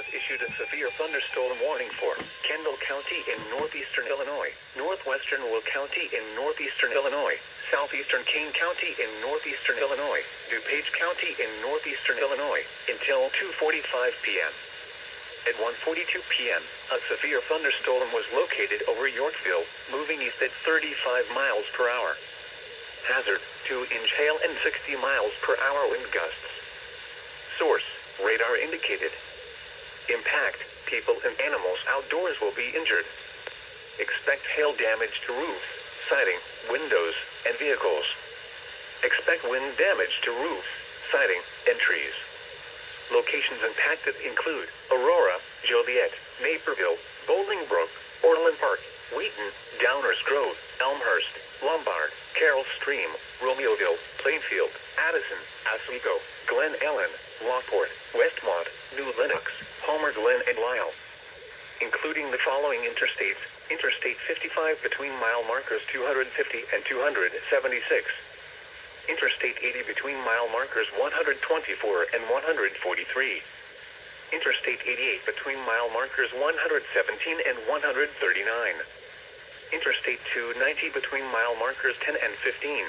has issued a severe thunderstorm warning for Kendall County in northeastern Illinois, northwestern Will County in northeastern Illinois, southeastern Kane County in northeastern Illinois, DuPage County in northeastern Illinois, until 2:45 p.m. At 1:42 p.m., a severe thunderstorm was located over Yorkville, moving east at 35 miles per hour. Hazard, 2-inch hail and 60 miles per hour wind gusts. Source, radar indicated. Impact, people and animals outdoors will be injured. Expect hail damage to roofs, siding, windows, and vehicles. Expect wind damage to roofs, siding, and trees. Locations impacted include Aurora, Joliet, Naperville, Bolingbrook, Orland Park, Wheaton, Downers Grove, Elmhurst, Lombard, Carroll Stream, Romeoville, Plainfield, Addison, Oswego, Glen Ellen, Lockport, Westmont, New Lenox, Homer Glen and Lisle. Including the following interstates: Interstate 55 between mile markers 250 and 276. Interstate 80 between mile markers 124 and 143. Interstate 88 between mile markers 117 and 139. Interstate 290 between mile markers 10 and 15.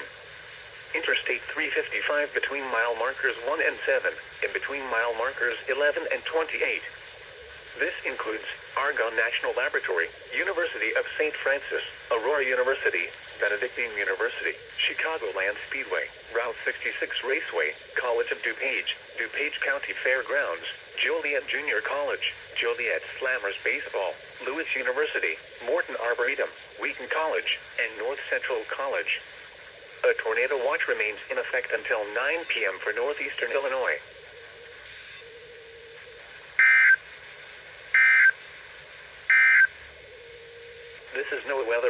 Interstate 355 between mile markers 1 and 7, and between mile markers 11 and 28. This includes Argonne National Laboratory, University of St. Francis, Aurora University, Benedictine University, Chicagoland Speedway, Route 66 Raceway, College of DuPage, DuPage County Fairgrounds, Joliet Junior College, Joliet Slammers Baseball, Lewis University, Morton Arboretum, Wheaton College, and North Central College. A tornado watch remains in effect until 9 p.m. for northeastern Illinois. This is no weather.